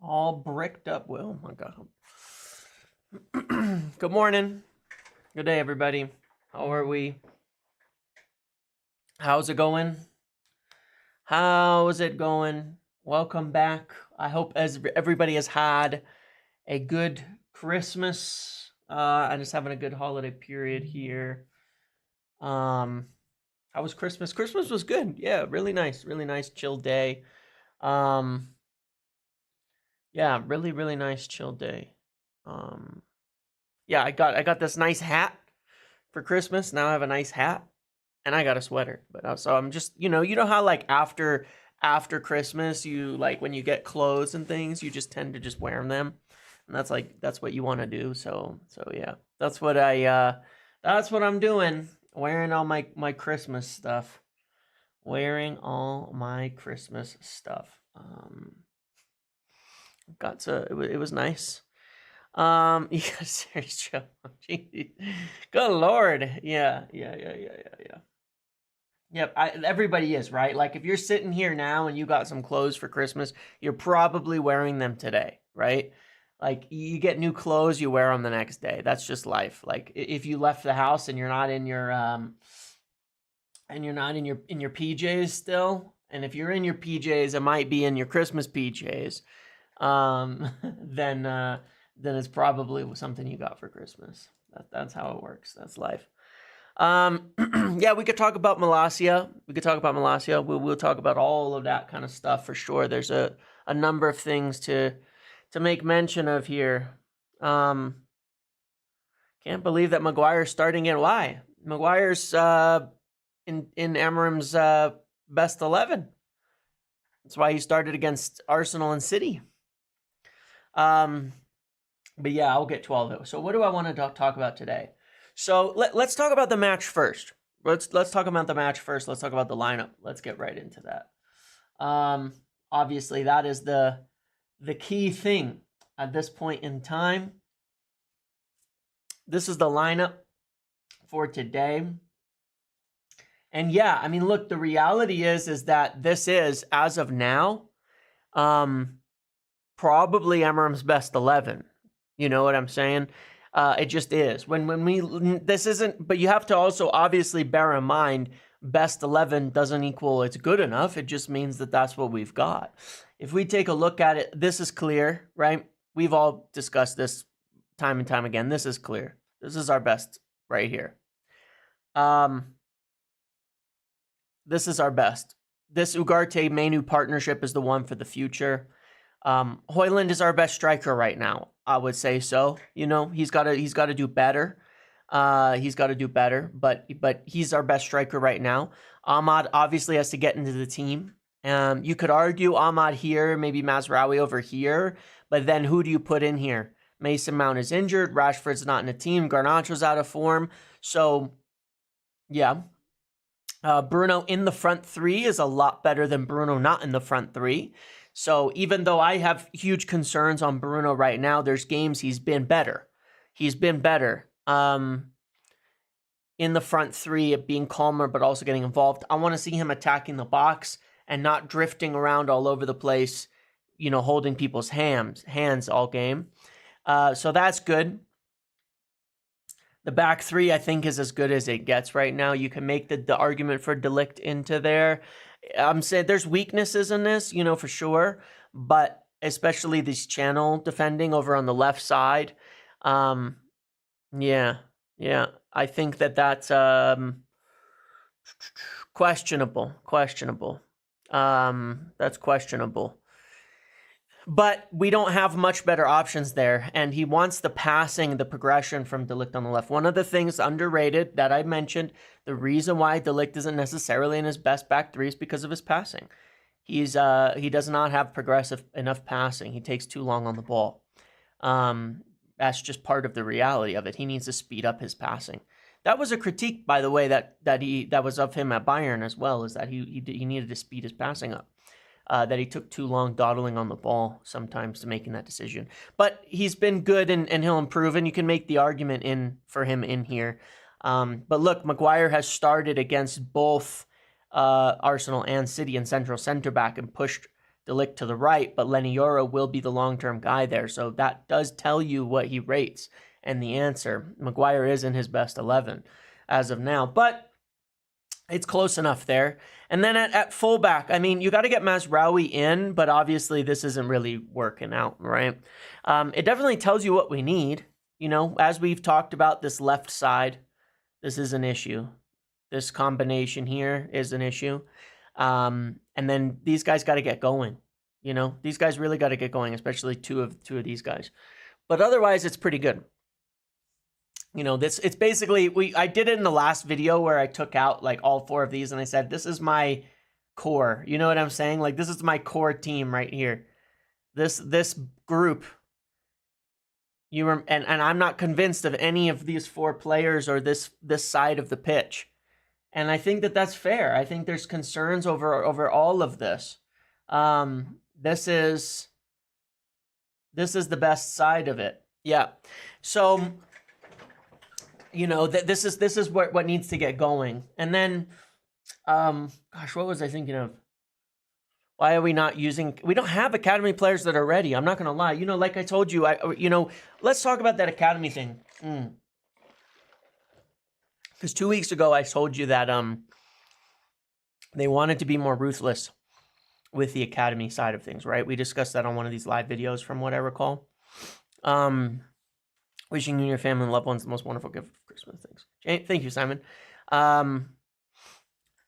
All bricked up. Well, oh my God. Good morning. Good day, everybody. How are we? How's it going? How's it going? Welcome back. I hope everybody has had a good Christmas and is having a good holiday period here. How was Christmas? Christmas was good. Yeah, really nice chill day. Yeah, really nice chill day. Yeah, I got this nice hat for Christmas. Now I have a nice hat and I got a sweater. But so I'm just, you know how like after Christmas, you like when you get clothes and things, you just tend to just wear them. And that's what you want to do. So yeah. That's what I'm doing. Wearing all my Christmas stuff. Wearing all my Christmas stuff. It was nice. Yeah, serious Joe. Good Lord. Yeah. Yep, everybody is, right? Like, if you're sitting here now and you got some clothes for Christmas, you're probably wearing them today, right? Like, you get new clothes, you wear them the next day. That's just life. Like, if you left the house and you're not in your PJs still, and if you're in your PJs, it might be in your Christmas PJs, then it's probably something you got for Christmas. That's how it works. That's life. Yeah, we could talk about Malacia. We'll talk about all of that kind of stuff for sure. There's a number of things to make mention of here. Can't believe that Maguire's starting in. Why? Maguire's in Amarim's best 11. That's why he started against Arsenal and City. But yeah, I'll get 12. So what do I want to talk about today? So let's talk about the match first. Let's talk about the match first. Let's talk about the lineup. Let's get right into that. Obviously, that is the key thing at this point in time. This is the lineup for today. And yeah, I mean, look, the reality is that this is, as of now, probably Amarim's best 11. You know what I'm saying? It just is. This isn't, but you have to also obviously bear in mind, best 11 doesn't equal it's good enough. It just means that that's what we've got. If we take a look at it, this is clear, right? We've all discussed this time and time again. This is clear. This is our best right here. This is our best. This Ugarte-Mainu partnership is the one for the future. Højlund is our best striker right now. I would say so. You know, he's got to do better. But he's our best striker right now. Ahmad obviously has to get into the team. You could argue Ahmad here, maybe Mazraoui over here, but then who do you put in here? Mason Mount is injured. Rashford's not in the team. Garnacho's out of form. So, yeah. Bruno in the front three is a lot better than Bruno not in the front three. So even though I have huge concerns on Bruno right now, there's games he's been better. In the front three, of being calmer but also getting involved. I want to see him attacking the box and not drifting around all over the place, you know, holding people's hands all game. So that's good. The back three, I think, is as good as it gets right now. You can make the argument for De Ligt into there. I'm saying there's weaknesses in this, you know, for sure, but especially this channel defending over on the left side. Yeah. I think that's questionable. That's questionable. But we don't have much better options there, and he wants the passing, the progression from De Ligt on the left. One of the things underrated that I mentioned, the reason why De Ligt isn't necessarily in his best back three is because of his passing. He does not have progressive enough passing. He takes too long on the ball. That's just part of the reality of it. He needs to speed up his passing. That was a critique, by the way, that was of him at Bayern as well, is that he needed to speed his passing up. That he took too long dawdling on the ball sometimes to making that decision. But he's been good and he'll improve, and you can make the argument for him in here. But look, Maguire has started against both Arsenal and City and central center back and pushed De Ligt to the right, but Lenny Yoro will be the long-term guy there. So that does tell you what he rates. And the answer, Maguire is in his best 11 as of now, but it's close enough there. And then at fullback, I mean, you got to get Mazraoui in, but obviously this isn't really working out, right? It definitely tells you what we need. You know, as we've talked about, this left side, this is an issue. This combination here is an issue. And then these guys got to get going. You know, these guys really got to get going, especially two of these guys. But otherwise, it's pretty good. You know, it's basically, I did it in the last video where I took out like all 4 of these and I said, this is my core. You know what I'm saying? Like, this is my core team right here. This group. And I'm not convinced of any of these 4 players or this side of the pitch. And I think that that's fair. I think there's concerns over all of this. This is the best side of it. Yeah. So, you know, this is what needs to get going. And then, gosh, what was I thinking of? Why are we not using? We don't have academy players that are ready. I'm not gonna lie. You know, like I told you, let's talk about that academy thing. Because 2 weeks ago, I told you that they wanted to be more ruthless with the academy side of things, right? We discussed that on one of these live videos, from what I recall. Wishing you and your family and loved ones the most wonderful gift of Christmas. Thanks. Thank you, Simon.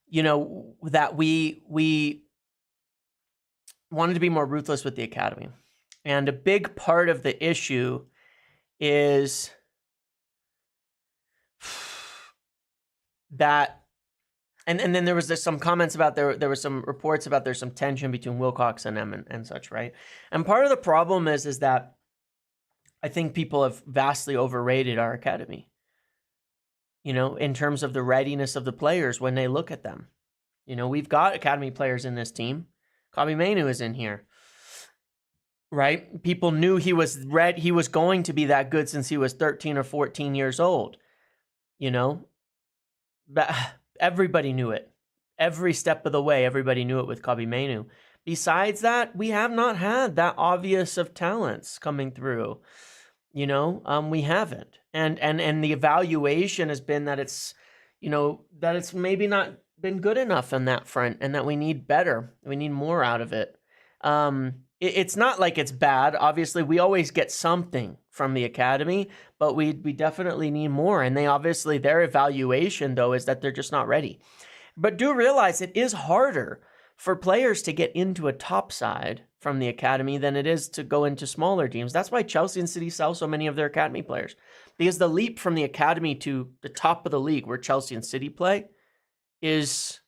You know, that we wanted to be more ruthless with the academy. And a big part of the issue is that, and then there was some comments about there were some reports about there's some tension between Wilcox and them and such, right? And part of the problem is that I think people have vastly overrated our academy, you know, in terms of the readiness of the players when they look at them. You know, we've got academy players in this team. Kobbie Mainoo is in here, right? People knew he was going to be that good since he was 13 or 14 years old, you know? But everybody knew it. Every step of the way, everybody knew it with Kobbie Mainoo. Besides that, we have not had that obvious of talents coming through. You know, we haven't. And the evaluation has been that it's, you know, that it's maybe not been good enough on that front and that we need better. We need more out of it. It's not like it's bad. Obviously, we always get something from the academy, but we definitely need more. And their evaluation, though, is that they're just not ready. But do realize it is harder for players to get into a top side from the academy than it is to go into smaller teams. That's why Chelsea and City sell so many of their academy players, because the leap from the academy to the top of the league where Chelsea and City play is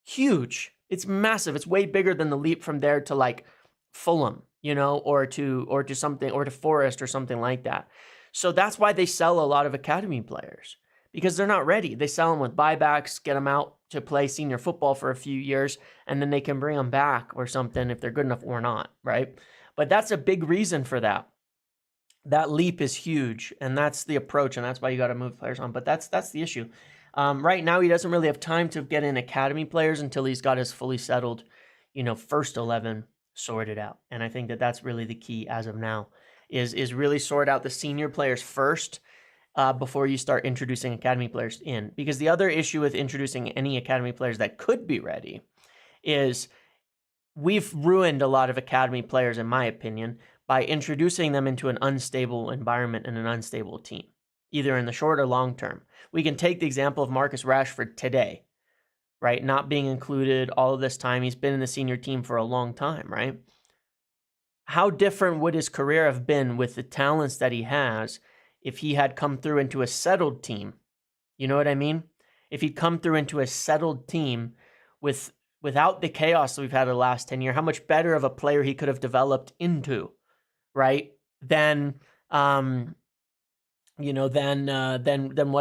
huge. It's massive. It's way bigger than the leap from there to like Fulham, you know, or to something, or to Forest or something like that. So that's why they sell a lot of academy players, because they're not ready. They sell them with buybacks, get them out to play senior football for a few years, and then they can bring them back or something if they're good enough or not, right? But that's a big reason for that. That leap is huge, and that's the approach, and that's why you got to move players on. But that's the issue. Right now, he doesn't really have time to get in academy players until he's got his fully settled, you know, first 11 sorted out. And I think that that's really the key as of now, is really sort out the senior players first before you start introducing academy players in. Because the other issue with introducing any academy players that could be ready is we've ruined a lot of academy players, in my opinion, by introducing them into an unstable environment and an unstable team, either in the short or long term. We can take the example of Marcus Rashford today, right? Not being included all of this time. He's been in the senior team for a long time, right? How different would his career have been with the talents that he has if he had come through into a settled team? You know what I mean? If he'd come through into a settled team without the chaos that we've had the last 10 years, how much better of a player he could have developed into, right? Than what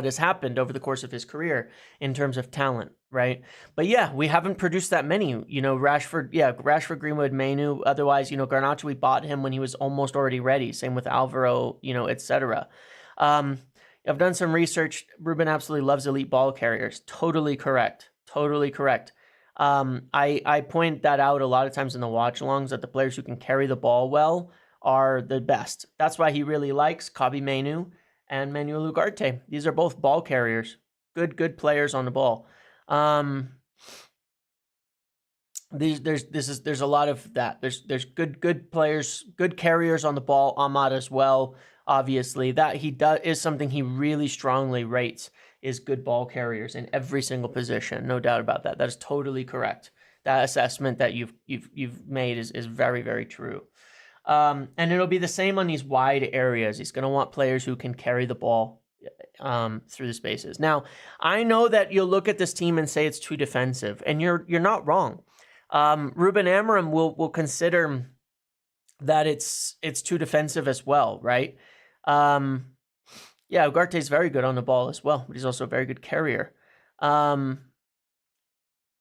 has happened over the course of his career in terms of talent, right? But yeah, we haven't produced that many. You know, Rashford, Greenwood, Mainoo. Otherwise, you know, Garnacho, we bought him when he was almost already ready. Same with Alvaro, you know, etc. I've done some research. Ruben absolutely loves elite ball carriers. Totally correct. Totally correct. I point that out a lot of times in the watch-alongs that the players who can carry the ball well are the best. That's why he really likes Kobbie Mainoo and Manuel Ugarte. These are both ball carriers, good players on the ball. There's a lot of that. There's good players, good carriers on the ball. Ahmad as well, obviously. That is something he really strongly rates, is good ball carriers in every single position. No doubt about that. That is totally correct. That assessment that you've made is very, very true. And it'll be the same on these wide areas. He's going to want players who can carry the ball through the spaces. Now, I know that you'll look at this team and say it's too defensive, and you're not wrong. Ruben Amorim will consider that it's too defensive as well, right? Yeah, Ugarte's very good on the ball as well, but he's also a very good carrier.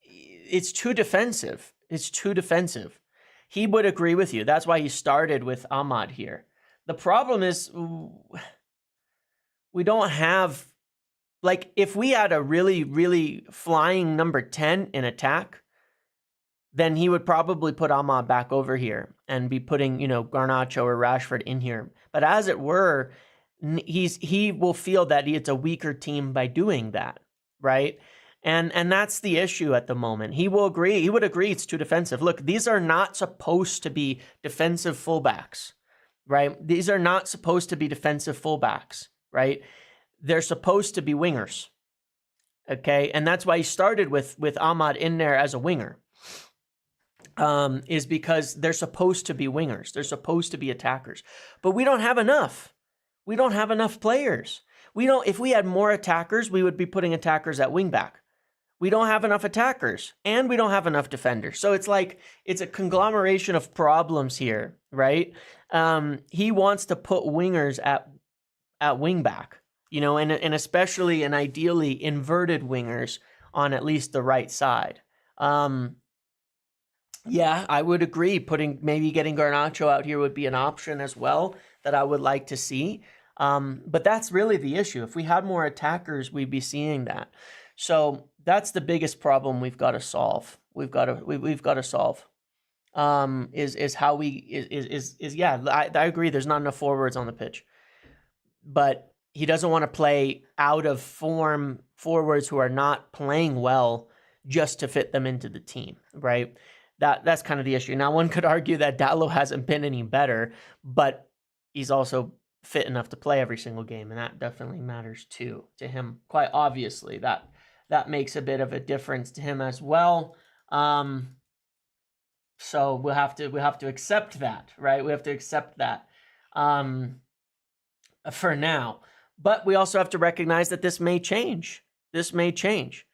It's too defensive. It's too defensive. He would agree with you. That's why he started with Ahmad here. The problem is we don't have, like, if we had a really, really flying number 10 in attack, then he would probably put Ahmad back over here and be putting, Garnacho or Rashford in here. But as it were, he will feel that it's a weaker team by doing that, right? And that's the issue at the moment. He will agree. He would agree it's too defensive. Look, these are not supposed to be defensive fullbacks, right? These are not supposed to be defensive fullbacks, right? They're supposed to be wingers, okay? And that's why he started with Ahmad in there as a winger. Is because they're supposed to be wingers. They're supposed to be attackers. But we don't have enough. We don't have enough players. If we had more attackers, we would be putting attackers at wingback. We don't have enough attackers, and we don't have enough defenders. So it's like, it's a conglomeration of problems here, right? He wants to put wingers at wingback, and especially and ideally inverted wingers on at least the right side. Yeah, I would agree. Maybe getting Garnacho out here would be an option as well that I would like to see. But that's really the issue. If we had more attackers, we'd be seeing that. So that's the biggest problem we've got to solve. We've got to solve. Is how I agree. There's not enough forwards on the pitch, but he doesn't want to play out of form forwards who are not playing well just to fit them into the team, right? That's kind of the issue. Now, one could argue that Dalot hasn't been any better, but he's also fit enough to play every single game, and that definitely matters too to him. Quite obviously, that makes a bit of a difference to him as well. So we'll have to accept that, right? We have to accept that for now, but we also have to recognize that this may change. This may change.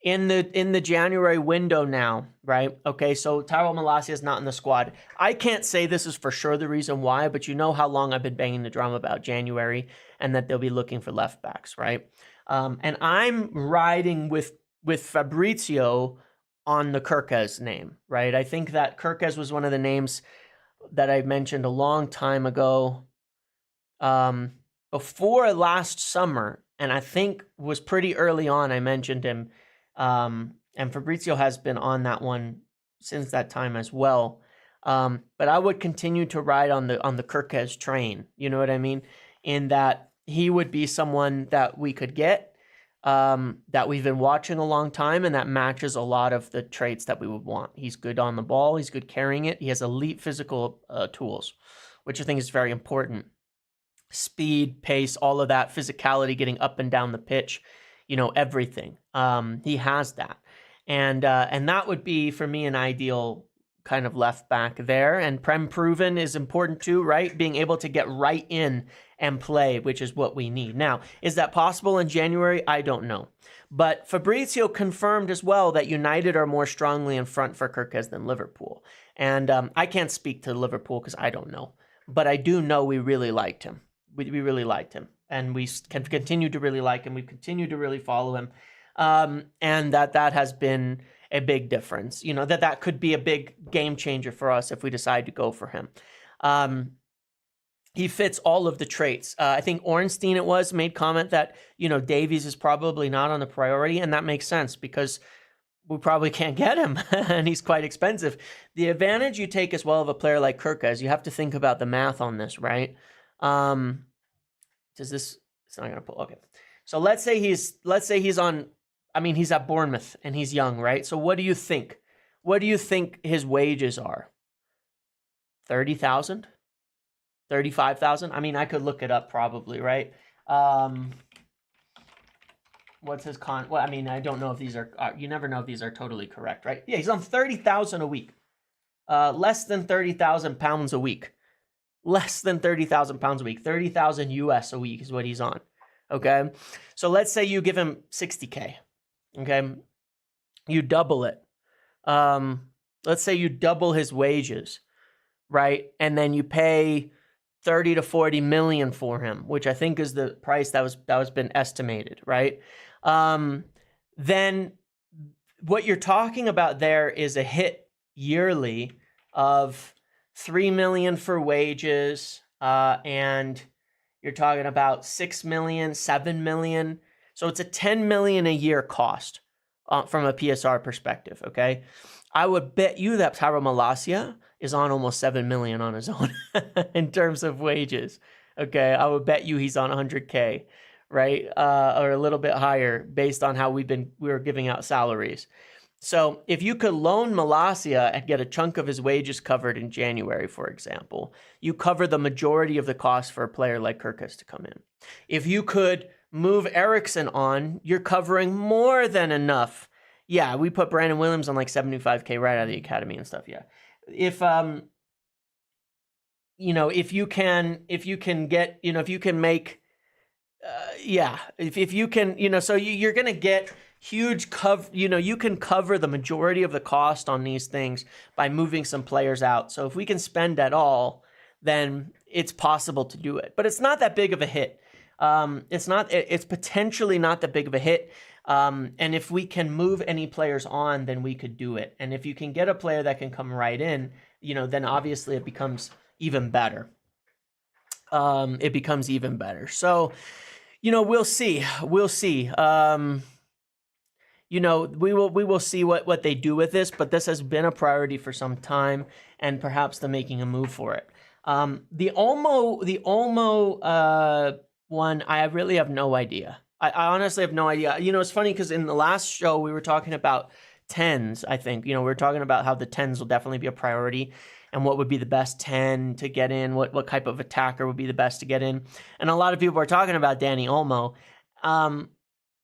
In the January window now, right? Okay, so Tyrell Malacia is not in the squad. I can't say this is for sure the reason why, but you know how long I've been banging the drum about January and that they'll be looking for left backs, right? And I'm riding with Fabrizio on the Kirkez name, right? I think that Kirkez was one of the names that I mentioned a long time ago, before last summer, and I think was pretty early on I mentioned him. And Fabrizio has been on that one since that time as well. But I would continue to ride on the Kirkez train. You know what I mean? In that he would be someone that we could get, that we've been watching a long time, and that matches a lot of the traits that we would want. He's good on the ball. He's good carrying it. He has elite physical tools, which I think is very important. Speed, pace, all of that, physicality, getting up and down the pitch. Everything. He has that. And that would be, for me, an ideal kind of left back there. And Prem proven is important too, right? Being able to get right in and play, which is what we need. Now, is that possible in January? I don't know. But Fabrizio confirmed as well that United are more strongly in front for Kirkez than Liverpool. And I can't speak to Liverpool because I don't know. But I do know we really liked him. We really liked him. And we can continue to really like him. We continue to really follow him. And that has been a big difference. That could be a big game changer for us if we decide to go for him. He fits all of the traits. I think Ornstein made comment that, Davies is probably not on the priority. And that makes sense because we probably can't get him, and he's quite expensive. The advantage you take as well of a player like Kirka is you have to think about the math on this, right? Does this? It's not going to pull. Okay, so let's say he's on. I mean, he's at Bournemouth and he's young, right? So what do you think? What do you think his wages are? 30,000, 35,000. I mean, I could look it up probably, right? What's his Well, I mean, I don't know if these are. You never know if these are totally correct, right? Yeah, he's on 30,000 a week. Less than 30,000 pounds a week. Less than 30,000 pounds a week. 30,000 US a week is what he's on. Okay, so let's say you give him 60K. Okay, you double it. Let's say you double his wages, right? And then you pay 30 to 40 million for him, which I think is the price that was been estimated, right? Then what you're talking about there is a hit yearly of 3 million for wages, and you're talking about 6 million, 7 million. So it's a 10 million a year cost from a PSR perspective, okay? I would bet you that Tyrell Malacia is on almost 7 million on his own in terms of wages, okay? I would bet you he's on 100K, right? Or a little bit higher based on how we were giving out salaries. So if you could loan Malacia and get a chunk of his wages covered in January, for example, you cover the majority of the cost for a player like Kirkus to come in. If you could move Eriksson on, you're covering more than enough. Yeah, we put Brandon Williams on like 75K right out of the academy and stuff. Yeah. If if you can make, if you can, so you're going to get huge cover, you can cover the majority of the cost on these things by moving some players out. So if we can spend at all, then it's possible to do it, but it's not that big of a hit. It's potentially not that big of a hit. And if we can move any players on, then we could do it. And if you can get a player that can come right in, then obviously it becomes even better. It becomes even better. So, we'll see. We'll see. We will see what they do with this, but this has been a priority for some time, and perhaps they're making a move for it. The Olmo one, I really have no idea. I honestly have no idea. It's funny because in the last show we were talking about 10s, I think. We were talking about how the 10s will definitely be a priority and what would be the best 10 to get in, what type of attacker would be the best to get in. And a lot of people are talking about Danny Olmo.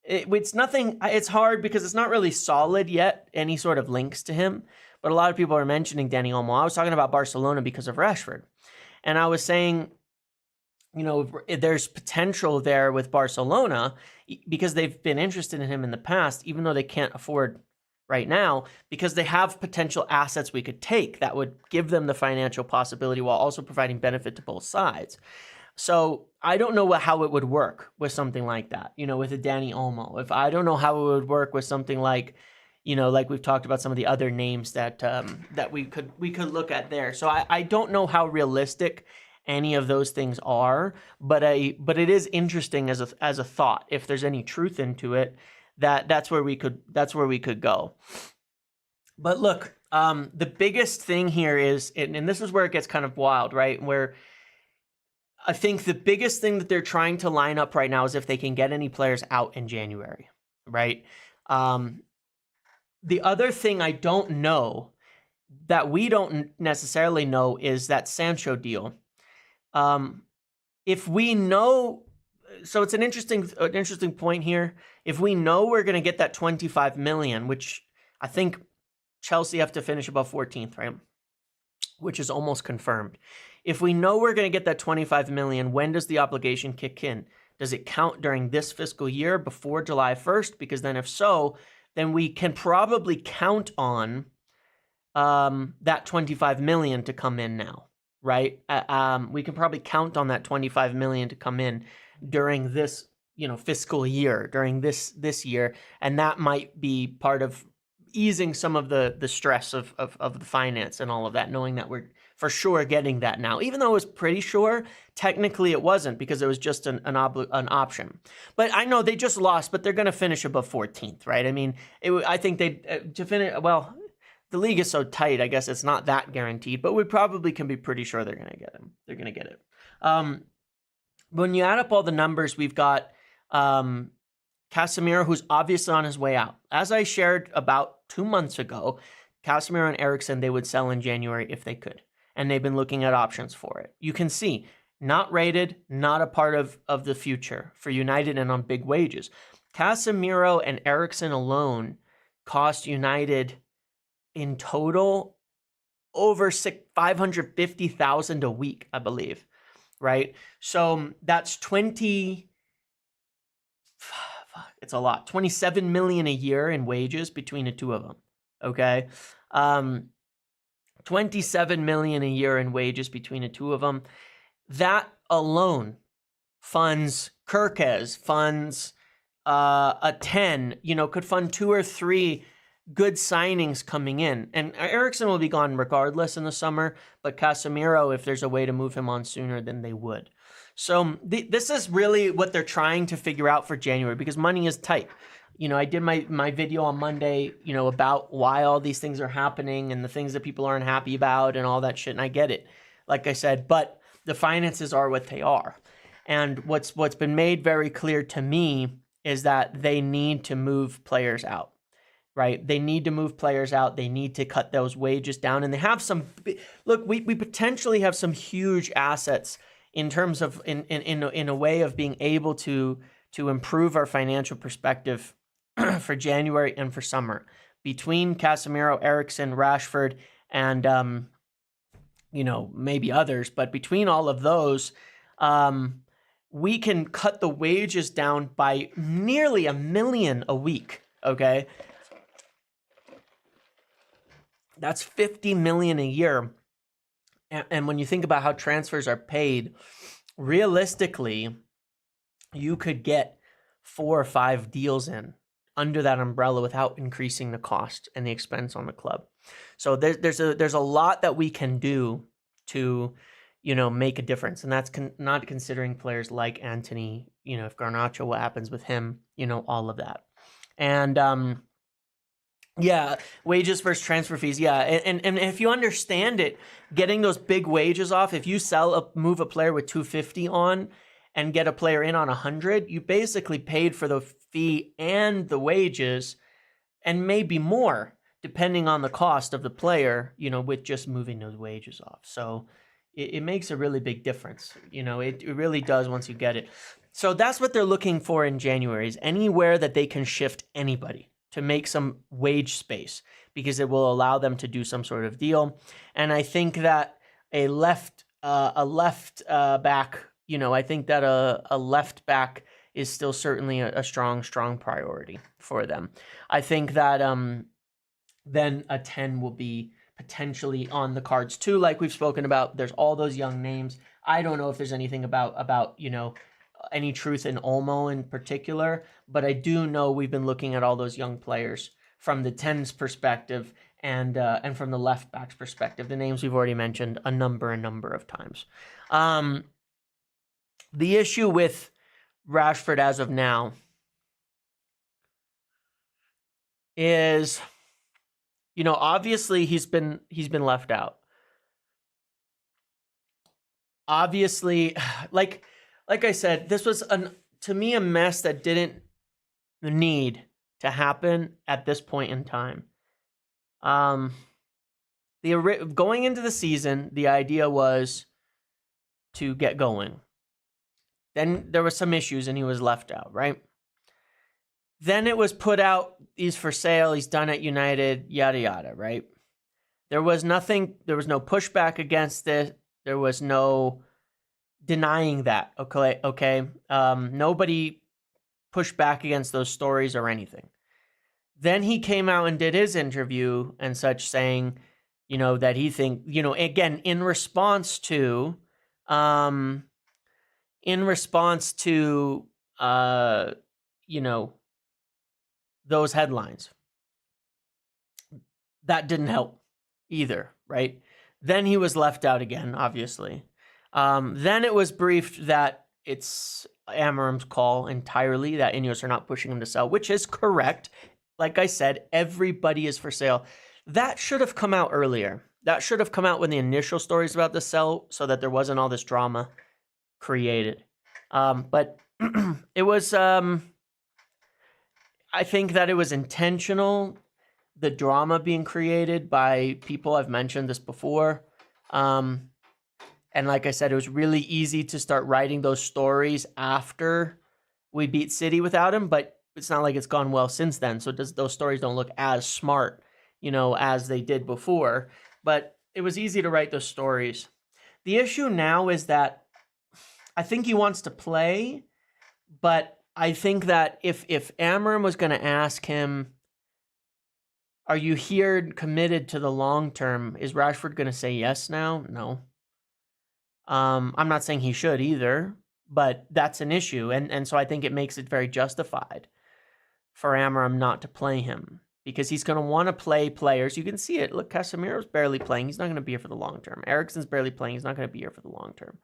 It's hard because it's not really solid yet, any sort of links to him. But a lot of people are mentioning Danny Olmo. I was talking about Barcelona because of Rashford. And I was saying, there's potential there with Barcelona because they've been interested in him in the past, even though they can't afford right now, because they have potential assets we could take that would give them the financial possibility while also providing benefit to both sides. So I don't know how it would work with something like that, with a Danny Olmo. I don't know how it would work with something like, like we've talked about some of the other names that we could look at there. So I don't know how realistic any of those things are, but it is interesting as a thought. If there's any truth into it, that's where we could go. But look, the biggest thing here is, and this is where it gets kind of wild, right? Where I think the biggest thing that they're trying to line up right now is if they can get any players out in January, right? The other thing I don't know that we don't necessarily know is that Sancho deal. If we know, so it's an interesting point here. If we know we're going to get that 25 million, which I think Chelsea have to finish above 14th, right? Which is almost confirmed. If we know we're going to get that 25 million, when does the obligation kick in? Does it count during this fiscal year before July 1st? Because then if so, then we can probably count on that 25 million to come in now, right? We can probably count on that 25 million to come in during this, fiscal year, during this year, and that might be part of easing some of the stress of the finance and all of that, knowing that we're for sure getting that now. Even though it was pretty sure, technically it wasn't because it was just an option. But I know they just lost, but they're going to finish above 14th, right? I mean, I think they to finish, well, the league is so tight, I guess it's not that guaranteed, but we probably can be pretty sure they're going to get him. They're going to get it. When you add up all the numbers, we've got Casemiro, who's obviously on his way out. As I shared about 2 months ago, Casemiro and Eriksen, they would sell in January if they could. And they've been looking at options for it. You can see, not rated, not a part of the future for United and on big wages. Casemiro and Eriksen alone cost United in total over 550,000 a week, I believe, right? So that's 27 million a year in wages between the two of them. Okay. 27 million a year in wages between the two of them. That alone funds Kirkes, funds a 10, could fund 2 or 3 good signings coming in. And Eriksen will be gone regardless in the summer, but Casemiro, if there's a way to move him on sooner, then they would. So this is really what they're trying to figure out for January because money is tight. I did my video on Monday, about why all these things are happening and the things that people aren't happy about and all that shit. And I get it, like I said, but the finances are what they are. And what's been made very clear to me is that they need to move players out, right? They need to move players out. They need to cut those wages down. And they have we potentially have some huge assets in terms of, in a way of being able to improve our financial perspective for January and for summer between Casemiro, Eriksen, Rashford, and maybe others, but between all of those, we can cut the wages down by nearly $1 million a week. Okay, that's 50 million a year. And when you think about how transfers are paid, realistically, you could get 4 or 5 deals in under that umbrella without increasing the cost and the expense on the club. So there's a lot that we can do to, make a difference. And that's not considering players like Antony, if Garnacho, what happens with him, all of that. And, wages versus transfer fees. Yeah. And if you understand it, getting those big wages off, if you move a player with 250 on and get a player in on 100, you basically paid for the fee and the wages and maybe more depending on the cost of the player, with just moving those wages off. So it makes a really big difference. It really does once you get it. So that's what they're looking for in January, is anywhere that they can shift anybody to make some wage space, because it will allow them to do some sort of deal. And I think that a left back, I think that a left back is still certainly a strong priority for them. I think that then a 10 will be potentially on the cards too, like we've spoken about. There's all those young names. I don't know if there's anything about any truth in Olmo in particular, but I do know we've been looking at all those young players from the 10's perspective and from the left back's perspective. The names we've already mentioned a number of times. The issue with Rashford as of now is, obviously he's been left out. Obviously, like I said, this was to me a mess that didn't need to happen at this point in time. Going into the season, the idea was to get going. Then there were some issues and he was left out, right? Then it was put out, he's for sale, he's done at United, yada, yada, right? There was no pushback against it. There was no denying that, okay? Nobody pushed back against those stories or anything. Then he came out and did his interview and such, saying, that he again, in response to those headlines. That didn't help either, right? Then he was left out again, obviously. Then it was briefed that it's Amarim's call entirely, that Ineos are not pushing him to sell, which is correct. Like I said, everybody is for sale. That should have come out earlier. That should have come out when the initial stories about the sell, so that there wasn't all this drama created. But it was, I think that it was intentional, the drama being created by people. I've mentioned this before. And like I said, it was really easy to start writing those stories after we beat City without him, but it's not like it's gone well since then. So those stories don't look as smart, as they did before. But it was easy to write those stories. The issue now is that I think he wants to play, but I think that if Amarim was going to ask him, are you here committed to the long term, is Rashford going to say yes now? No. I'm not saying he should either, but that's an issue. And so I think it makes it very justified for Amarim not to play him, because he's going to want to play players. You can see it. Look, Casemiro's barely playing. He's not going to be here for the long term. Eriksen's barely playing. He's not going to be here for the long term.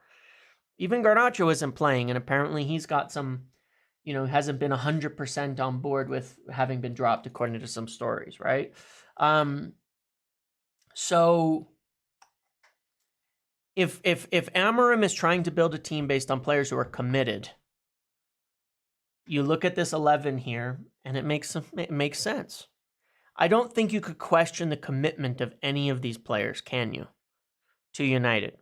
Even Garnacho isn't playing, and apparently he's got some, hasn't been 100% on board with having been dropped, according to some stories, right? So if Amarim is trying to build a team based on players who are committed, you look at this 11 here, and it makes sense. I don't think you could question the commitment of any of these players, can you, to United,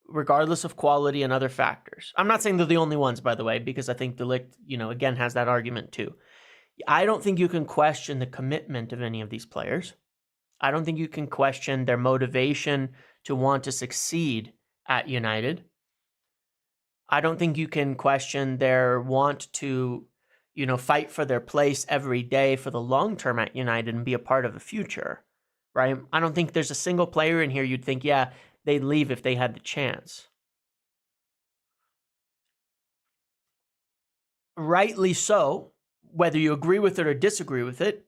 regardless of quality and other factors. I'm not saying they're the only ones, by the way, because I think De Ligt, again, has that argument too. I don't think you can question the commitment of any of these players. I don't think you can question their motivation to want to succeed at United. I don't think you can question their want to, fight for their place every day for the long term at United and be a part of the future, right? I don't think there's a single player in here you'd think, yeah, they'd leave if they had the chance. Rightly so, whether you agree with it or disagree with it,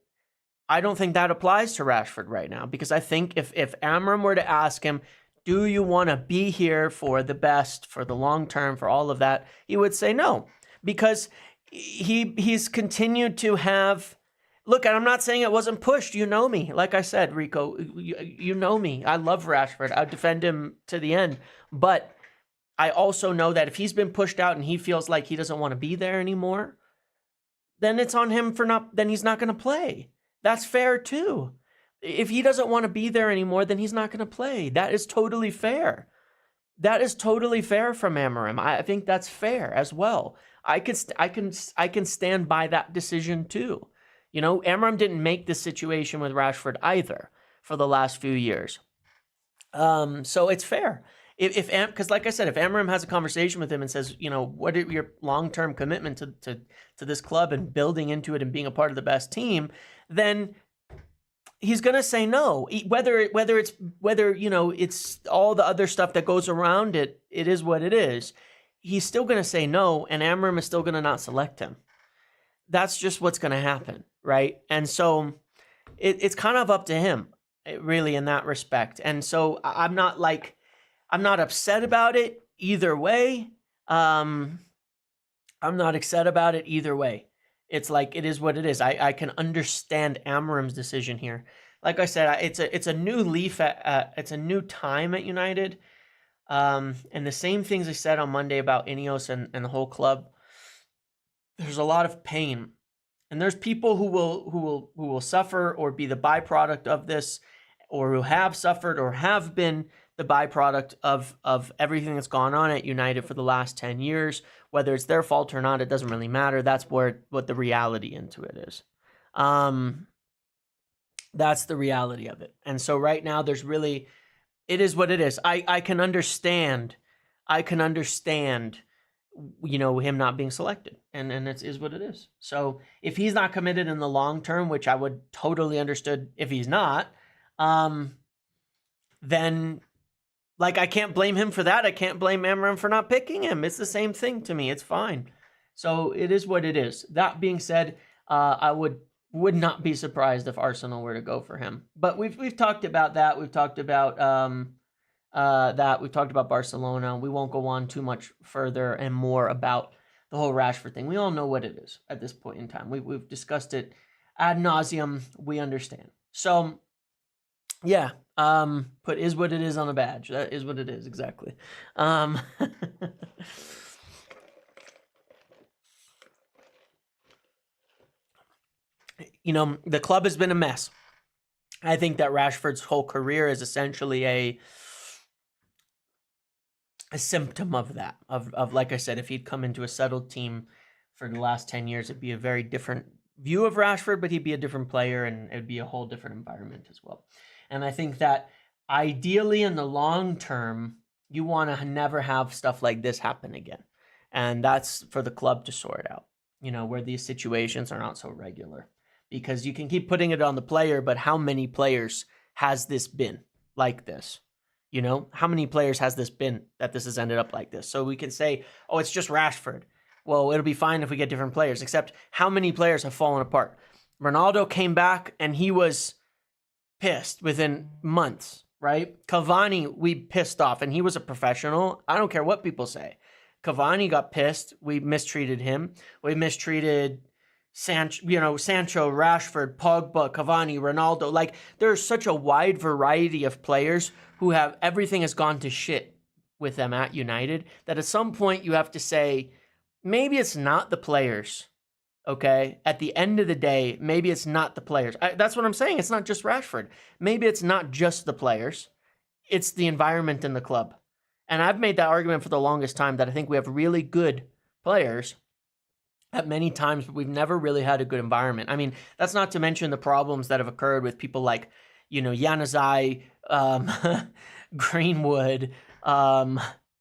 I don't think that applies to Rashford right now, because I think if Amarim were to ask him, do you want to be here for the best, for the long term, for all of that, he would say no, because he's continued to have. Look, and I'm not saying it wasn't pushed. You know me. Like I said, Rico, you know me. I love Rashford. I'll defend him to the end. But I also know that if he's been pushed out and he feels like he doesn't want to be there anymore, then it's on him then he's not going to play. That's fair too. If he doesn't want to be there anymore, then he's not going to play. That is totally fair. That is totally fair from Amarim. I think that's fair as well. I can stand by that decision too. Amarim didn't make this situation with Rashford either for the last few years. So it's fair. Because like I said, if Amarim has a conversation with him and says, what are your long-term commitment to this club and building into it and being a part of the best team, then he's going to say no. Whether it's all the other stuff that goes around it, it is what it is. He's still going to say no, and Amarim is still going to not select him. That's just what's going to happen, right? And so it's kind of up to him, really, in that respect. And so I'm not upset about it either way. I'm not upset about it either way. It's like, it is what it is. I can understand Amarim's decision here. Like I said, it's a new leaf. It's a new time at United. And the same things I said on Monday about Ineos and the whole club. There's a lot of pain, and there's people who will suffer or be the byproduct of this, or who have suffered or have been the byproduct of everything that's gone on at United for the last 10 years. Whether it's their fault or not, it doesn't really matter. That's what the reality into it is. That's the reality of it. And so right now it is what it is. I can understand him not being selected, and it is what it is. So if he's not committed in the long term, which I would totally understood if he's not, then I can't blame him for that. I can't blame Amarim for not picking him. It's the same thing to me. It's fine. So it is what it is. That being said, I would not be surprised if Arsenal were to go for him. But we've talked about that. We've talked about that. We've talked about Barcelona. We won't go on too much further and more about the whole Rashford thing. We all know what it is at this point in time. We've discussed it ad nauseum. We understand. So, yeah, put is what it is on a badge. That is what it is, exactly. You know, the club has been a mess. I think that Rashford's whole career is essentially a symptom of that. Of like I said, if he'd come into a settled team for the last 10 years, it'd be a very different view of Rashford, but he'd be a different player and it'd be a whole different environment as well. And I think that ideally in the long term, you want to never have stuff like this happen again. And that's for the club to sort out, you know, where these situations are not so regular. Because you can keep putting it on the player, but how many players has this been like this? You know, how many players has this been that this has ended up like this? So we can say, oh, it's just Rashford. Well, it'll be fine if we get different players, except how many players have fallen apart? Ronaldo came back and he was pissed within months, right? Cavani, we pissed off and he was a professional. I don't care what people say. Cavani got pissed. We mistreated him. We mistreated Sancho, Rashford, Pogba, Cavani, Ronaldo. Like, there's such a wide variety of players who have everything has gone to shit with them at United that at some point you have to say, maybe it's not the players, okay? At the end of the day, maybe it's not the players. That's what I'm saying. It's not just Rashford. Maybe it's not just the players. It's the environment in the club. And I've made that argument for the longest time that I think we have really good players at many times, but we've never really had a good environment. I mean, that's not to mention the problems that have occurred with people like, you know, Januzaj, Greenwood,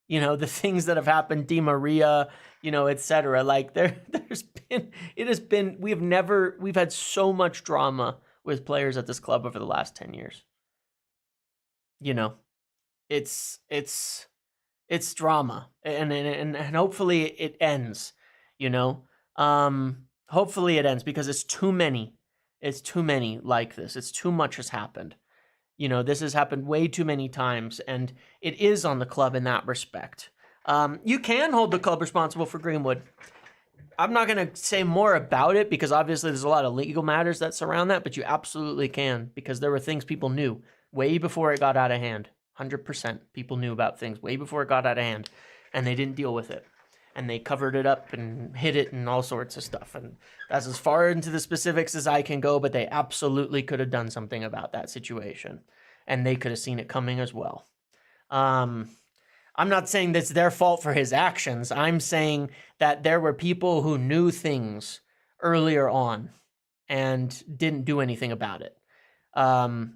you know, the things that have happened, Di Maria, you know, etc. Like we've had so much drama with players at this club over the last 10 years. You know, it's drama and hopefully it ends, you know. Hopefully it ends because it's too many like this. It's too much has happened. You know, this has happened way too many times and it is on the club in that respect. You can hold the club responsible for Greenwood. I'm not going to say more about it because obviously there's a lot of legal matters that surround that, but you absolutely can because there were things people knew way before it got out of hand. 100% people knew about things way before it got out of hand and they didn't deal with it. And they covered it up and hid it and all sorts of stuff. And that's as far into the specifics as I can go, but they absolutely could have done something about that situation. And they could have seen it coming as well. I'm not saying that's their fault for his actions. I'm saying that there were people who knew things earlier on and didn't do anything about it. The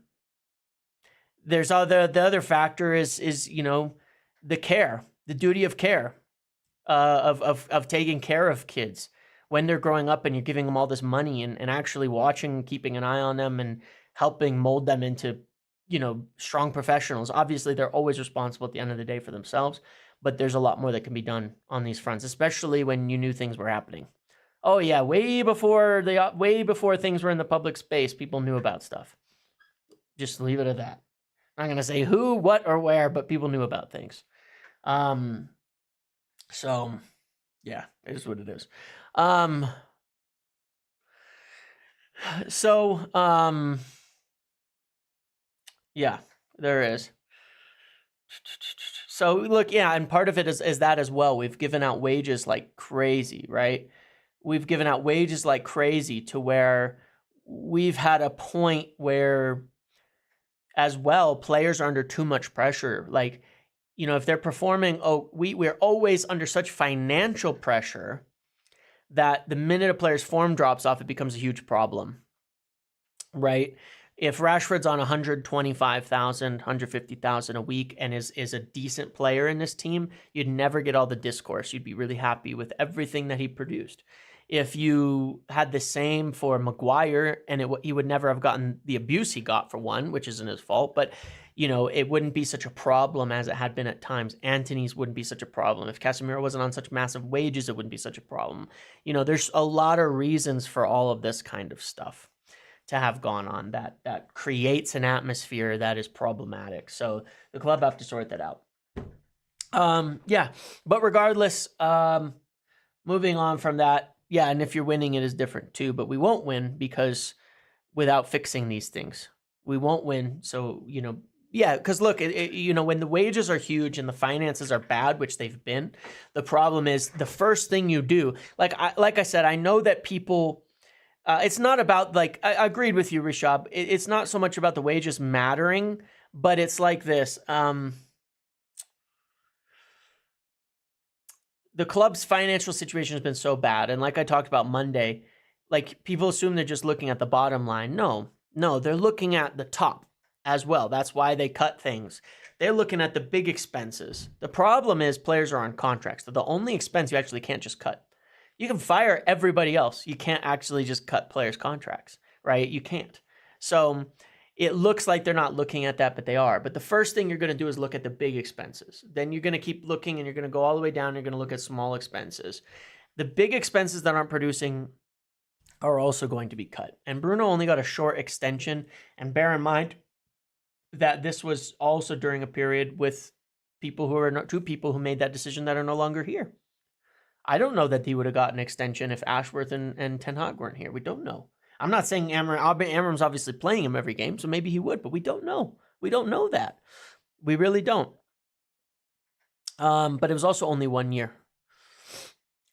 other factor is, you know, the duty of care. Of taking care of kids when they're growing up and you're giving them all this money and actually watching, keeping an eye on them and helping mold them into, you know, strong professionals. Obviously, they're always responsible at the end of the day for themselves, but there's a lot more that can be done on these fronts, especially when you knew things were happening. Oh yeah, way before things were in the public space, people knew about stuff. Just leave it at that. I'm not going to say who, what, or where, but people knew about things. So, yeah, it is what it is. Yeah, there is. So, look, yeah, and part of it is that as well. We've given out wages like crazy, right? We've given out wages like crazy to where we've had a point where, as well, players are under too much pressure. Like, you know, if they're performing, we're always under such financial pressure that the minute a player's form drops off, it becomes a huge problem, right? If Rashford's on 125,000, 150,000 a week and is a decent player in this team, you'd never get all the discourse. You'd be really happy with everything that he produced. If you had the same for Maguire, and he would never have gotten the abuse he got, for one, which isn't his fault, but you know, it wouldn't be such a problem as it had been at times. Antony's wouldn't be such a problem. If Casemiro wasn't on such massive wages, it wouldn't be such a problem. You know, there's a lot of reasons for all of this kind of stuff to have gone on that creates an atmosphere that is problematic. So the club have to sort that out. Yeah, but regardless, moving on from that, yeah, and if you're winning, it is different too, but we won't win because without fixing these things, we won't win. So, yeah, because look, when the wages are huge and the finances are bad, which they've been, the problem is the first thing you do, like I said, I know that people, it's not about I agreed with you, Rishab. It's not so much about the wages mattering, but it's like this. The club's financial situation has been so bad. And like I talked about Monday, people assume they're just looking at the bottom line. No, they're looking at the top as well. That's why they cut things. They're looking at the big expenses. The problem is players are on contracts. They're the only expense you actually can't just cut. You can fire everybody else. You can't actually just cut players' contracts, right? You can't. So it looks like they're not looking at that, but they are. But the first thing you're going to do is look at the big expenses. Then you're going to keep looking and you're going to go all the way down. You're going to look at small expenses. The big expenses that aren't producing are also going to be cut. And Bruno only got a short extension. And bear in mind that this was also during a period with people who are two people who made that decision that are no longer here. I don't know that he would have gotten an extension if Ashworth and Ten Hag weren't here. We don't know. I'm not saying Amram's obviously playing him every game, so maybe he would, but we don't know. We don't know that. We really don't. But it was also only 1 year.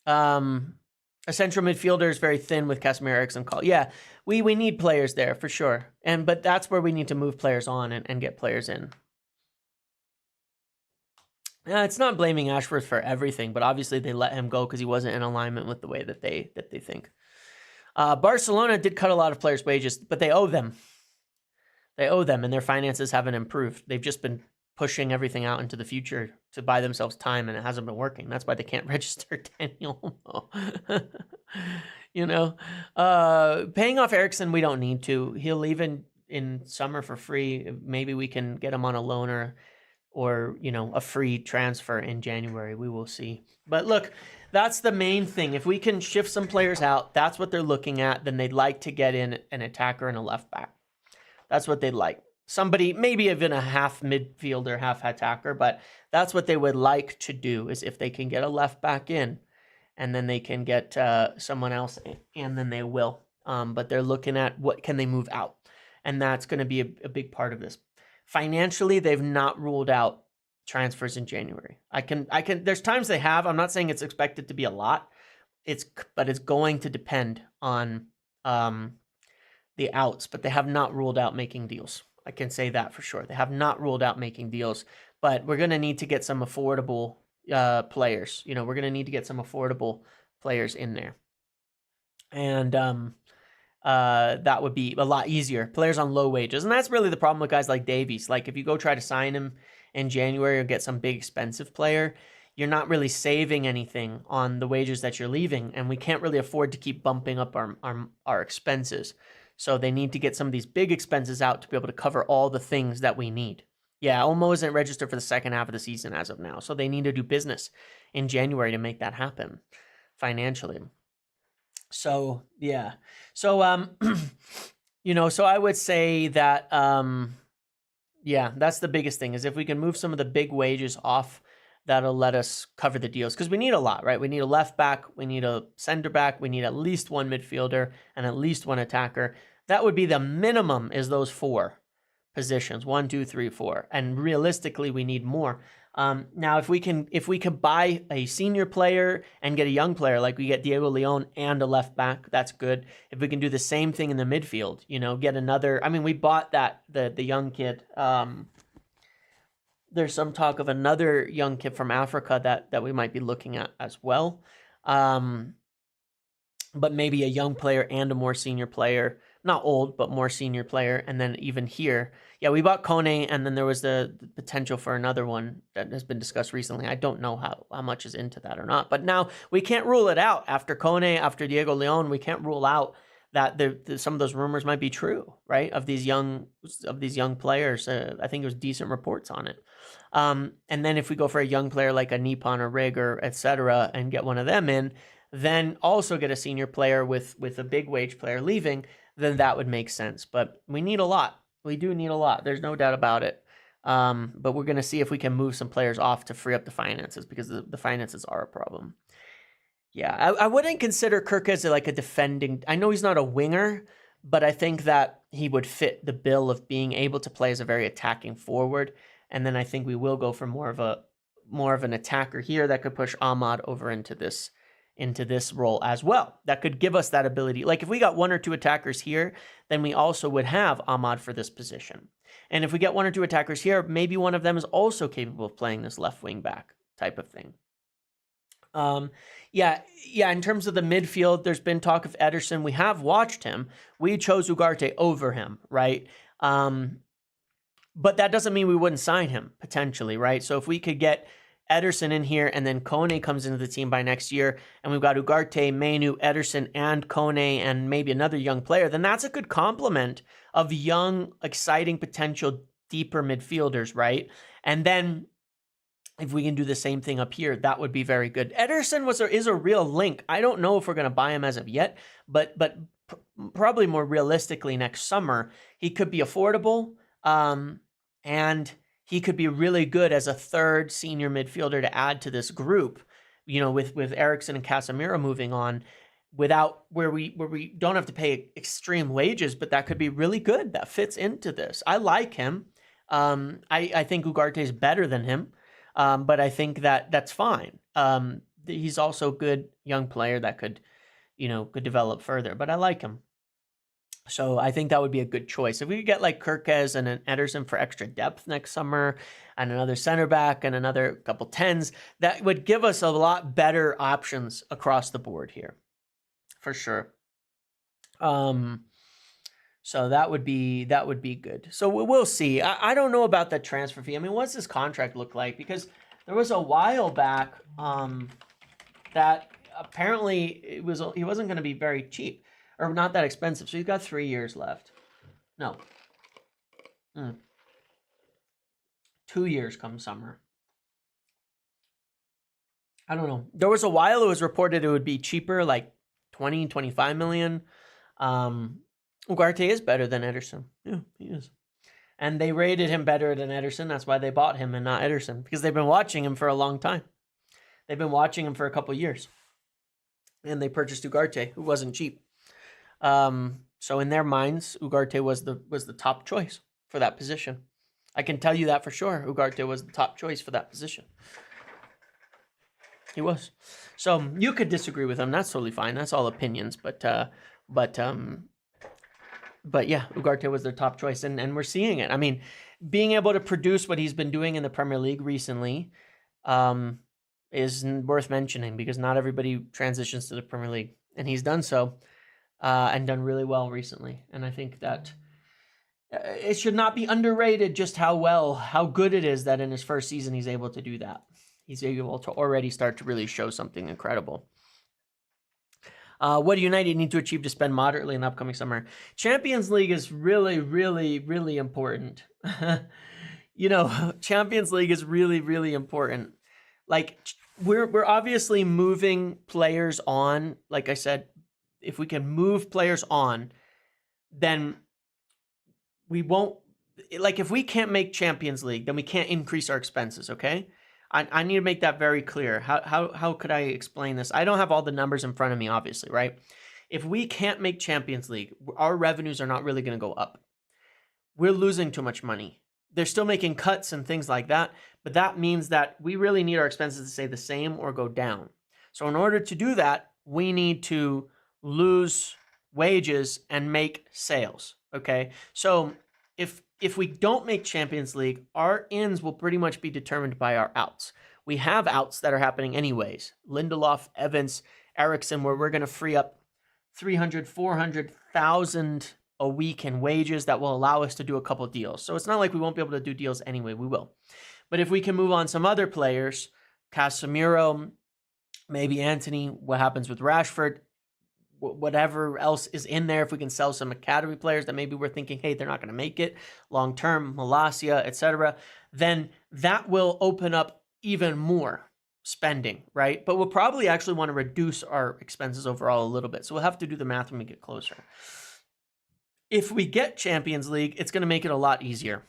A central midfielder is very thin with Casemiro, Eriksson, Call. Yeah, we need players there for sure. But that's where we need to move players on and get players in. It's not blaming Ashworth for everything, but obviously they let him go because he wasn't in alignment with the way that they think. Barcelona did cut a lot of players' wages, but they owe them. They owe them, and their finances haven't improved. They've just been pushing everything out into the future to buy themselves time, and it hasn't been working. That's why they can't register Daniel Olmo. Paying off Eriksson, we don't need to. He'll leave in summer for free. Maybe we can get him on a loaner or a free transfer in January. We will see. But look, that's the main thing. If we can shift some players out, that's what they're looking at. Then they'd like to get in an attacker and a left back. That's what they'd like. Somebody, maybe even a half midfielder, half attacker, but that's what they would like to do, is if they can get a left back in and then they can get someone else in, and then they will. But they're looking at what can they move out. And that's going to be a big part of this. Financially, they've not ruled out transfers in January. There's times they have. I'm not saying it's expected to be a lot. But it's going to depend on the outs, but they have not ruled out making deals. I can say that for sure. They have not ruled out making deals, but we're going to need to get some affordable players. We're going to need to get some affordable players in there. And that would be a lot easier. Players on low wages. And that's really the problem with guys like Davies. Like if you go try to sign him in January or get some big expensive player, you're not really saving anything on the wages that you're leaving. And we can't really afford to keep bumping up our expenses. So they need to get some of these big expenses out to be able to cover all the things that we need. Yeah, Olmo isn't registered for the second half of the season as of now. So they need to do business in January to make that happen financially. So, yeah. So, so I would say that, yeah, that's the biggest thing, is if we can move some of the big wages off, that'll let us cover the deals. Because we need a lot, right? We need a left back, we need a center back, we need at least one midfielder and at least one attacker. That would be the minimum, is those 4 positions, 1, 2, 3, 4. And realistically, we need more. Now, if we can buy a senior player and get a young player, like we get Diego Leon and a left back, that's good. If we can do the same thing in the midfield, get another. I mean, we bought the young kid. There's some talk of another young kid from Africa that we might be looking at as well. But maybe a young player and a more senior player. Not old, but more senior player. And then even here, yeah, we bought Kone, and then there was the potential for another one that has been discussed recently. I don't know how much is into that or not. But now we can't rule it out. After Kone, after Diego Leon, we can't rule out that some of those rumors might be true, right? Of these young players. I think there was decent reports on it. And then if we go for a young player like a Nippon or Rig or et cetera, and get one of them in, then also get a senior player with a big wage player leaving, then that would make sense. But we need a lot. We do need a lot. There's no doubt about it. But we're going to see if we can move some players off to free up the finances, because the finances are a problem. Yeah, I wouldn't consider Kirk as like a defending. I know he's not a winger, but I think that he would fit the bill of being able to play as a very attacking forward. And then I think we will go for more of an attacker here that could push Ahmad over into this role as well. That could give us that ability. Like if we got 1 or 2 attackers here, then we also would have Ahmad for this position. And if we get 1 or 2 attackers here, maybe one of them is also capable of playing this left wing back type of thing. Yeah. In terms of the midfield, there's been talk of Ederson. We have watched him. We chose Ugarte over him, right? But that doesn't mean we wouldn't sign him potentially, right? So if we could get Ederson in here and then Kone comes into the team by next year, and we've got Ugarte, Mainu, Ederson, and Kone, and maybe another young player, then that's a good complement of young, exciting, potential deeper midfielders, right? And then if we can do the same thing up here, that would be very good. Ederson is a real link. I don't know if we're going to buy him as of yet, but probably more realistically next summer, he could be affordable, and he could be really good as a third senior midfielder to add to this group, with Eriksen and Casemiro moving on, where we don't have to pay extreme wages, but that could be really good. That fits into this. I like him. I think Ugarte is better than him. But I think that's fine. He's also a good young player that could develop further, but I like him. So I think that would be a good choice. If we could get like Kirkes and an Ederson for extra depth next summer, and another center back and another couple 10s, that would give us a lot better options across the board here, for sure. So that would be good. So we'll see. I don't know about the transfer fee. I mean, what's his contract look like? Because there was a while back that apparently he wasn't going to be very cheap, or not that expensive. So he's got 3 years left. No. 2 years come summer. I don't know. There was a while it was reported it would be cheaper, like 20, 25 million. Ugarte is better than Ederson. Yeah, he is. And they rated him better than Ederson. That's why they bought him and not Ederson, because they've been watching him for a long time. They've been watching him for a couple years. And they purchased Ugarte, who wasn't cheap. So in their minds, Ugarte was the top choice for that position. I can tell you that for sure. Ugarte was the top choice for that position. He was. So you could disagree with him. That's totally fine. That's all opinions. But yeah, Ugarte was their top choice, and we're seeing it. I mean, being able to produce what he's been doing in the Premier League recently is worth mentioning, because not everybody transitions to the Premier League, and he's done so and done really well recently. And I think that it should not be underrated just how good it is that in his first season he's able to do that. He's able to already start to really show something incredible. What do United need to achieve to spend moderately in the upcoming summer? Champions League is really, really, really important. Champions League is really, really important. Like, we're obviously moving players on. Like I said, if we can move players on, then we won't. Like, if we can't make Champions League, then we can't increase our expenses. Okay. I need to make that very clear. How could I explain this? I don't have all the numbers in front of me, obviously, right? If we can't make Champions League, our revenues are not really going to go up. We're losing too much money. They're still making cuts and things like that, but that means that we really need our expenses to stay the same or go down. So in order to do that, we need to lose wages and make sales, okay? So if we don't make Champions League, our ins will pretty much be determined by our outs. We have outs that are happening anyways. Lindelof, Evans, Eriksen, where we're going to free up 300, 400,000 a week in wages that will allow us to do a couple deals. So it's not like we won't be able to do deals anyway. We will. But if we can move on some other players, Casemiro, maybe Antony, what happens with Rashford, whatever else is in there, if we can sell some academy players that maybe we're thinking, hey, they're not going to make it long term, Malacia, etc., then that will open up even more. spending, right? But we'll probably actually want to reduce our expenses overall a little bit. So we'll have to do the math when we get closer. If we get Champions League, it's going to make it a lot easier.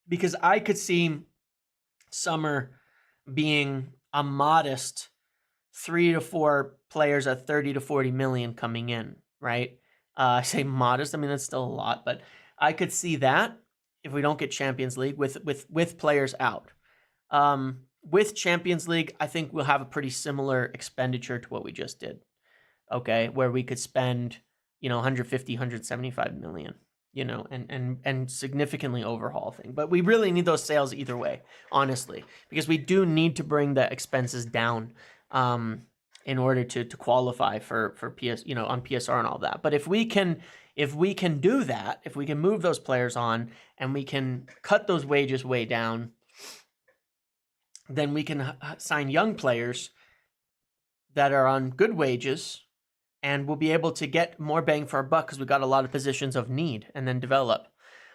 Because I could see summer being a modest 3 to 4 players at 30 to 40 million coming in, right? I say modest, I mean, that's still a lot, but I could see that if we don't get Champions League with players out. With Champions League, I think we'll have a pretty similar expenditure to what we just did. Okay, where we could spend, 150, 175 million, and significantly overhaul thing. But we really need those sales either way, honestly, because we do need to bring the expenses down in order to qualify for PS, on PSR and all that. But if we can do that, if we can move those players on and we can cut those wages way down, then we can sign young players that are on good wages, and we'll be able to get more bang for our buck because we got a lot of positions of need and then develop.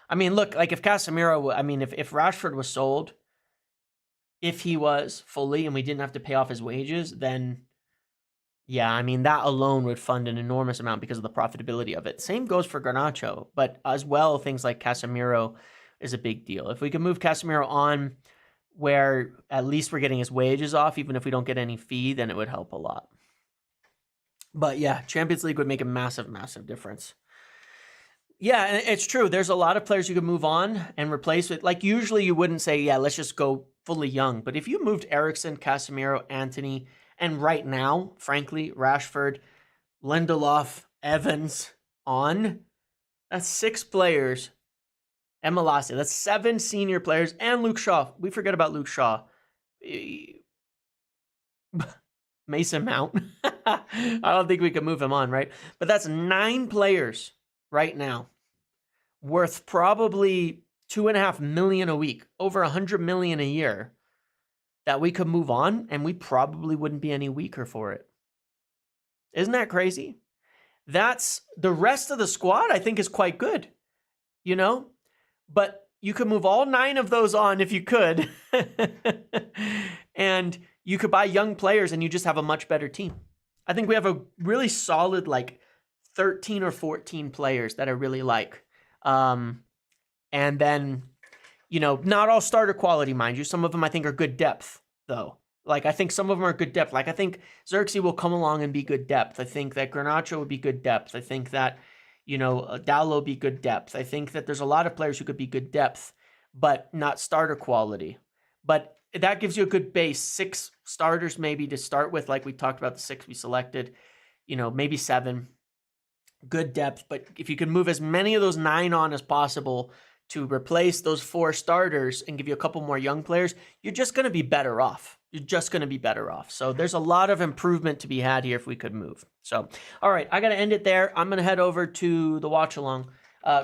I mean, look, like if Casemiro, if Rashford was sold, if he was fully and we didn't have to pay off his wages, then yeah, I mean, that alone would fund an enormous amount because of the profitability of it. Same goes for Garnacho, but as well, things like Casemiro is a big deal. If we can move Casemiro on where at least we're getting his wages off, even if we don't get any fee, then it would help a lot. But yeah, Champions League would make a massive, massive difference. Yeah, and it's true. There's a lot of players you could move on and replace with. Like usually you wouldn't say, yeah, let's just go fully young. But if you moved Eriksen, Casemiro, Antony, and right now, frankly, Rashford, Lindelof, Evans on, that's 6 players. And Malacia, that's 7 senior players, and Luke Shaw. We forget about Luke Shaw. Mason Mount. I don't think we can move him on, right? But that's 9 players right now, worth probably $2.5 million a week, over $100 million a year, that we could move on, and we probably wouldn't be any weaker for it. Isn't that crazy? That's the rest of the squad. I think is quite good, But you could move all 9 of those on if you could. And you could buy young players and you just have a much better team. I think we have a really solid, 13 or 14 players that I really like. And then, not all starter quality, mind you. Some of them I think are good depth, though. I think some of them are good depth. I think Xerxes will come along and be good depth. I think that Garnacho would be good depth. I think that Dallo be good depth. I think that there's a lot of players who could be good depth, but not starter quality. But that gives you a good base. 6 starters maybe to start with, like we talked about the 6 we selected, maybe 7. Good depth. But if you can move as many of those 9 on as possible to replace those 4 starters and give you a couple more young players, you're just going to be better off. So there's a lot of improvement to be had here if we could move. So, all right, I got to end it there. I'm going to head over to the watch along.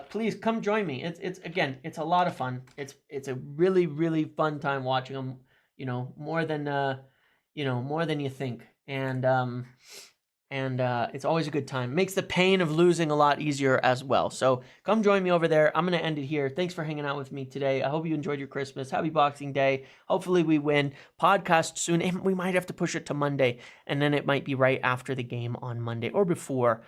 Please come join me. It's a lot of fun. It's a really, really fun time watching them, more than you think. And it's always a good time. Makes the pain of losing a lot easier as well. So come join me over there. I'm going to end it here. Thanks for hanging out with me today. I hope you enjoyed your Christmas. Happy Boxing Day. Hopefully we win. Podcast soon. And we might have to push it to Monday. And then it might be right after the game on Monday or before.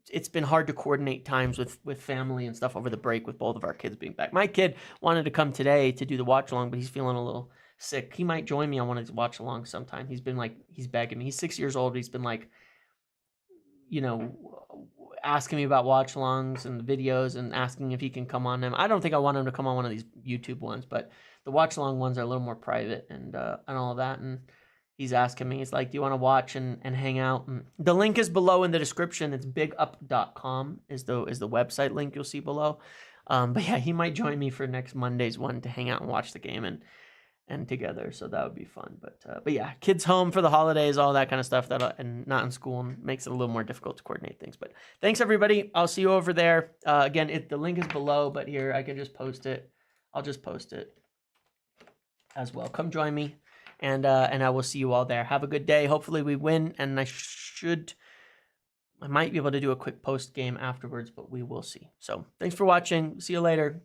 It's been hard to coordinate times with family and stuff over the break with both of our kids being back. My kid wanted to come today to do the watch along, but he's feeling a little sick. He might join me on one of these watch alongs sometime. He's been he's begging me. He's 6 years old. He's been asking me about watch alongs and the videos and asking if he can come on them. I don't think I want him to come on one of these YouTube ones, but the watch along ones are a little more private and all of that. And he's asking me, he's like, do you want to watch and hang out? And the link is below in the description. It's bigup.com is the website link you'll see below. But yeah, he might join me for next Monday's one to hang out and watch the game and together, so that would be fun. But yeah, kids home for the holidays, all that kind of stuff, and not in school, and makes it a little more difficult to coordinate things. But thanks everybody. I'll see you over there. Again, the link is below, but here I can just post it. I'll just post it as well. Come join me, and I will see you all there. Have a good day. Hopefully we win, and I might be able to do a quick post game afterwards, but we will see. So thanks for watching. See you later.